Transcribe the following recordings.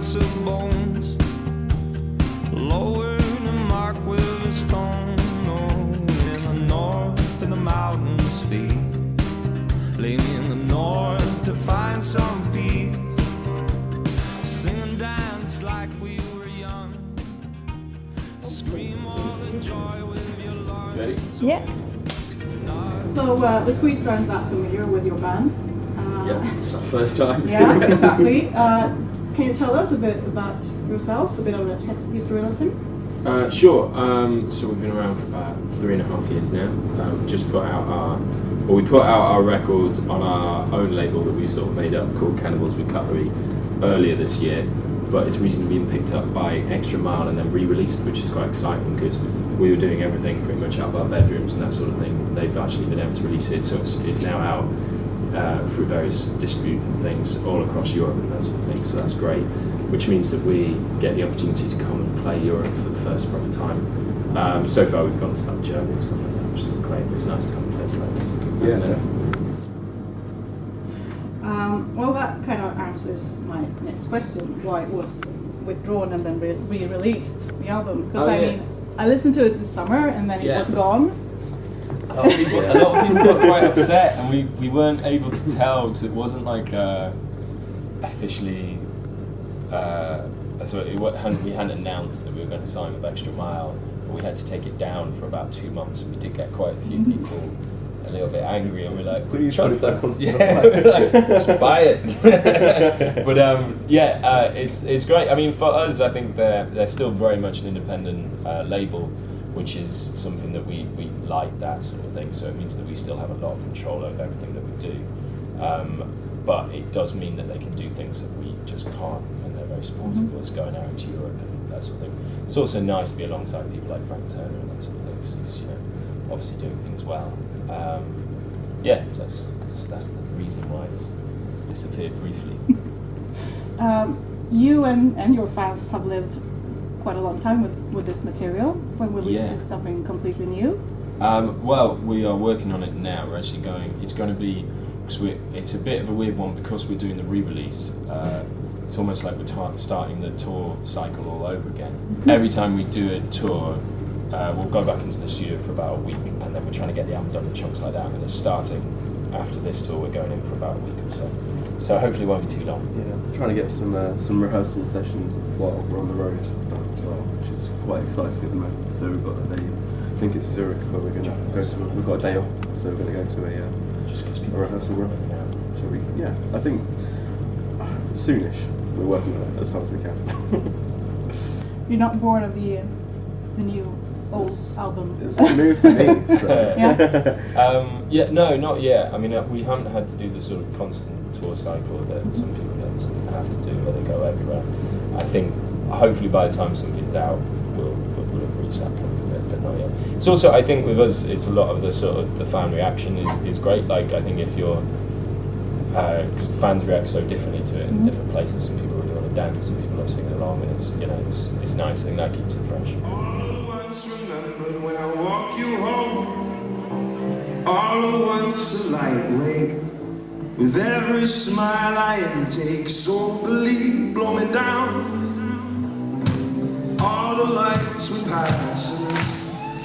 box of bones, lowered and marked with a stone. Oh, in the north, in the mountains feet, lay me in the north to find some peace. Sing and dance like we were young, scream all the joy with your lungs. Ready? Yeah. So the Swedes aren't that familiar with your band. Yeah, it's our first time. Yeah, exactly. Can you tell us a bit about yourself, a bit of a history lesson? Sure. So we've been around for about 3.5 years now. Just put out we put out our record on our own label that we sort of made up called Cannibals With Cutlery earlier this year, but it's recently been picked up by Xtra and then re-released, which is quite exciting because we were doing everything pretty much out of our bedrooms and that sort of thing. They've actually been able to release it, so it's now out through various distributing things all across Europe and that sort of thing, so that's great, which means that we get the opportunity to come and play Europe for the first proper time. So far we've gone to like Germany and stuff like that, which is great, but it's nice to come to a place like this. Yeah, definitely. Well, that kind of answers my next question, why it was withdrawn and then re-released, the album. Because I listened to it this summer and then it was gone. A lot of people got quite upset, and we weren't able to tell because it wasn't like officially. We hadn't announced that we were going to sign with Extra Mile, but we had to take it down for about 2 months, and we did get quite a few people a little bit angry, and we're like, "What do you trust that?" Yeah, we're like, just buy it. But it's great. I mean, for us, I think they're still very much an independent label, which is something that we like, that sort of thing. So it means that we still have a lot of control over everything that we do. But it does mean that they can do things that we just can't, and they're very supportive of us going out into Europe and that sort of thing. It's also nice to be alongside people like Frank Turner and that sort of thing, because he's obviously doing things well. That's the reason why it's disappeared briefly. You and your fans have lived quite a long time with this material. When will we see something completely new? Well, we are working on it now. We're actually it's going to be, it's a bit of a weird one because we're doing the re-release. It's almost like we're starting the tour cycle all over again. Mm-hmm. Every time we do a tour, we'll go back into the studio for about a week, and then we're trying to get the album done in chunks like that, and it's starting after this tour. We're going in for about a week or so. So hopefully it won't be too long. Yeah, trying to get some rehearsal sessions while we're on the road as well, which is quite exciting at the moment. So we've got I think it's Zurich where we're going to go to. We've got a day off, so we're going to go to a rehearsal room. So I think soonish. We're working on it as hard as we can. You're not bored of the new old album? It's new for me. So. No, not yet. I mean, we haven't had to do the sort of constant tour cycle that some people have to do, where they go everywhere. I think hopefully by the time something's out, we'll have reached that point of it, but not yet. It's also, I think with us, it's a lot of the sort of the fan reaction is great. Like, I think if you're fans react so differently to it in different places. Some people really want to dance, some people love singing along, and it's nice. I think that keeps it fresh. All at once remembered when I walk you home. All at once a lightweight. With every smile I intake, so believe, blow me down. All the lights were passing,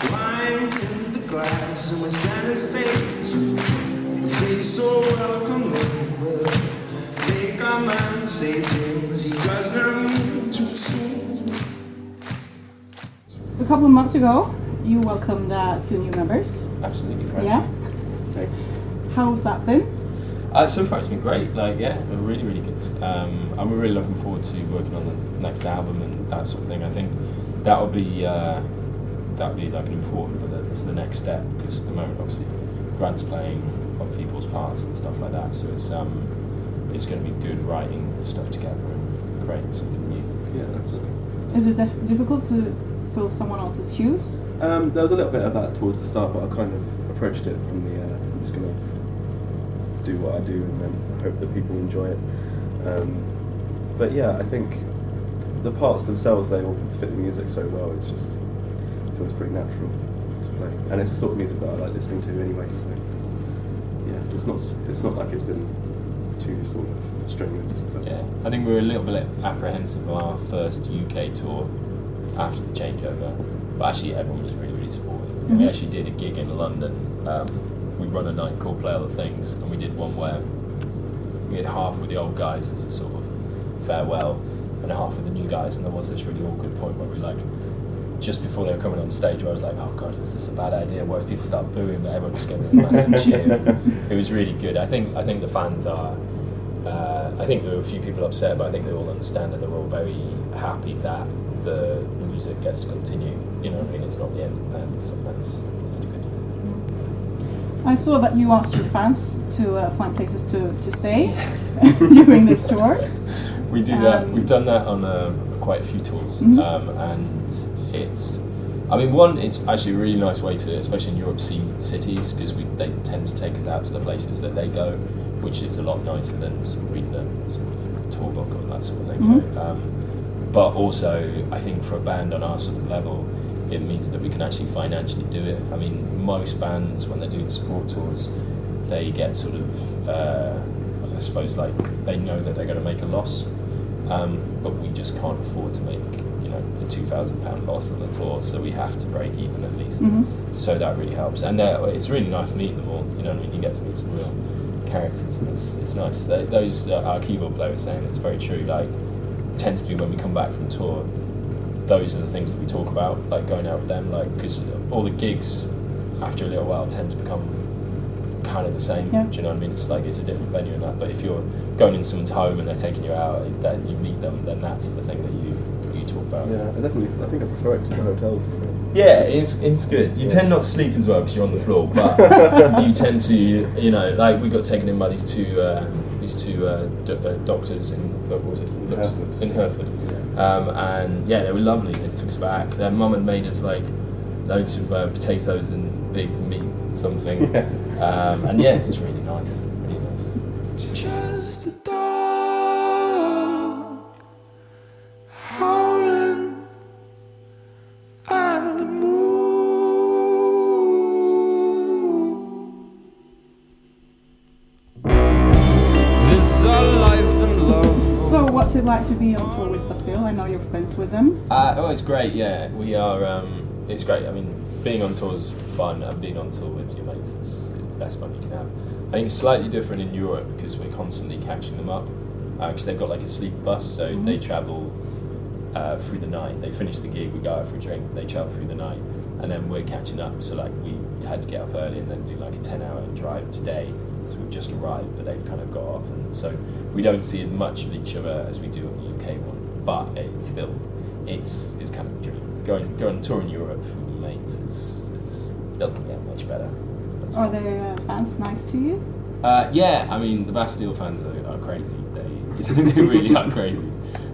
blind in the glass, and we center stage. The face so welcoming. Make our man say things he does not mean too soon. A couple of months ago, you welcomed 2 new members. Absolutely great. Yeah. How's that been? So far it's been great. Really, really good. I'm really looking forward to working on the next album and that sort of thing. I think that'll be like an important, but it's the next step, because at the moment obviously Grant's playing on people's parts and stuff like that. So it's going to be good writing stuff together and creating something new. Yeah. Is it difficult to fill someone else's shoes? There was a little bit of that towards the start, but I kind of approached it from the I'm just going to do what I do and then hope that people enjoy it. But yeah, I think the parts themselves, they all fit the music so well. It feels pretty natural to play, and it's the sort of music that I like listening to anyway. So yeah, it's not like it's been too sort of strenuous. But Yeah, I think we were a little bit apprehensive on our first UK tour after the changeover, but actually everyone was really, really supportive. Mm-hmm. We actually did a gig in London. We run a night called Play Other Things, and we did one where we had half with the old guys as a sort of farewell, and half with the new guys, and there was this really awkward point where we just before they were coming on stage, where I was like, oh god, is this a bad idea? What if people start booing, but everyone just gave them a massive cheer? It was really good. I think the fans are. I think there were a few people upset, but I think they all understand, and they're all very happy that the music gets to continue. You know what I mean? It's not the end, and so that's good. I saw that you asked your fans to find places to stay during this tour. We do that. We've done that on quite a few tours, Mm-hmm. and it's actually a really nice way to, especially in Europe, see cities, because they tend to take us out to the places that they go, which is a lot nicer than sort of reading a sort of tour book or that sort of thing. Mm-hmm. But also, I think for a band on our sort of level, it means that we can actually financially do it. I mean, most bands, when they're doing support tours, they get sort of, I suppose, like, they know that they're going to make a loss, but we just can't afford to make, a £2,000 loss on the tour, so we have to break even at least. Mm-hmm. So that really helps, and it's really nice meeting them all. You know what I mean? You get to meet some real characters, and it's nice. Those our keyboard player was saying, it's very true. Like, tends to be when we come back from tour, those are the things that we talk about, like going out with them, like, because all the gigs after a little while tend to become kind of the same. Yeah. Do you know what I mean? It's like it's a different venue and that. But if you're going in someone's home and they're taking you out, then you meet them, then that's the thing that you talk about. yeah, I think I prefer it to the hotels. Yeah, it's good. You tend not to sleep as well because you're on the floor, but you tend to, like we got taken in by these two doctors in what was it? Hereford. In Hereford, and yeah, they were lovely. They took us back. Their mum had made us like loads of potatoes and big meat something, and yeah, it was really nice. Really nice. Just a dog howling out of the moon. This our life and love. So what's it like to be on tour with Bastille? I know you're friends with them. It's great. Yeah, we are. It's great. I mean, being on tour is fun, and being on tour with your mates is the best fun you can have. I think it's slightly different in Europe because we're constantly catching them up, because they've got like a sleep bus, so they travel through the night. They finish the gig, we go out for a drink, they travel through the night, and then we're catching up. So like we had to get up early and then do like a 10-hour drive today. So we've just arrived, but they've kind of got up, and so we don't see as much of each other as we do on the UK one. But it's still, it's kind of going on tour in Europe with your mates. It doesn't get much better. Are their fans nice to you? Yeah, I mean the Bastille fans are crazy. They really are crazy.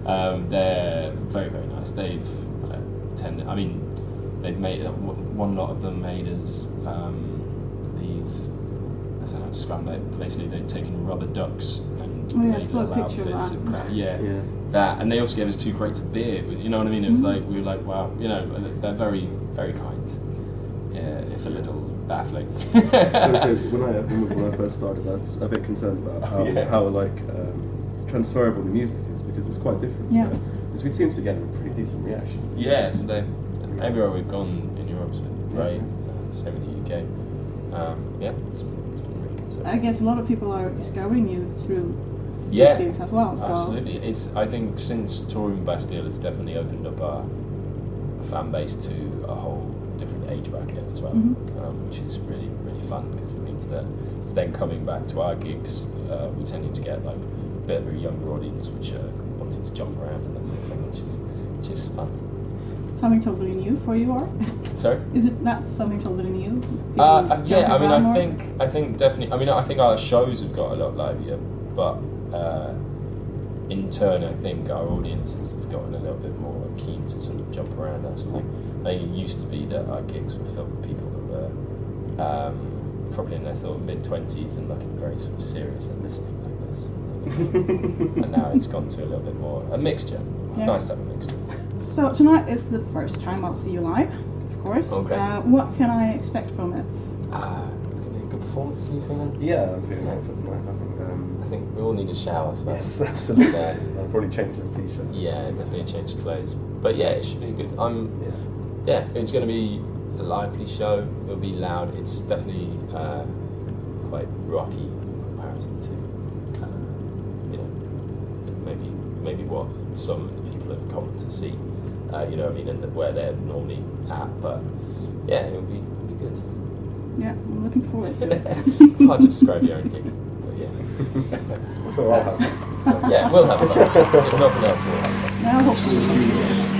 They're very, very nice. They've they've made one lot of them made us these. I don't know how to describe them. Basically, they'd taken rubber ducks and made little outfits of crap. Yeah. That, and they also gave us 2 crates of beer. You know what I mean? It was like we were like, wow. They're very, very kind. Yeah, if a little baffling. So when I first started, I was a bit concerned about how transferable the music is, because it's quite different. Yeah. Because we seem to be getting a pretty decent reaction. Yeah, everywhere we've gone in Europe has been great. Same with the UK. It's been really good. I guess a lot of people are discovering you through Yeah, these gigs as well. So. absolutely. I think since touring Bastille, it's definitely opened up our fan base to a whole different age bracket as well, which is really, really fun, because it means that it's then coming back to our gigs. We're tending to get like a bit of a younger audience, which are wanting to jump around and that sort of thing, which is fun. Something totally new for you, or? Sorry? Is it not something totally new? Yeah, I mean, I think definitely. I mean, I think our shows have got a lot livelier, but in turn, I think our audiences have gotten a little bit more keen to sort of jump around, that sort of thing. I think it used to be that our gigs were filled with people that were probably in their sort of mid-20s and looking very sort of serious and listening like this. And now it's gone to a little bit more a mixture. It's nice to have a mixture. So tonight is the first time I'll see you live, of course. Okay. What can I expect from it? It's going to be a good performance, are you feeling? Yeah, I'm feeling that for tonight. I think think we all need a shower first. Yes, absolutely. I'll probably change this t-shirt. Yeah, definitely change of clothes. But yeah, it should be good. It's going to be a lively show. It'll be loud. It's definitely quite rocky in comparison to, maybe what some people have come to see. And where they're normally at. But yeah, it'll be good. Yeah, I'm looking forward to it. It's hard to describe your own gig, but yeah. I'm sure I'll have fun. So. Yeah, we'll have fun. If nothing else, we'll have fun. Now, hopefully.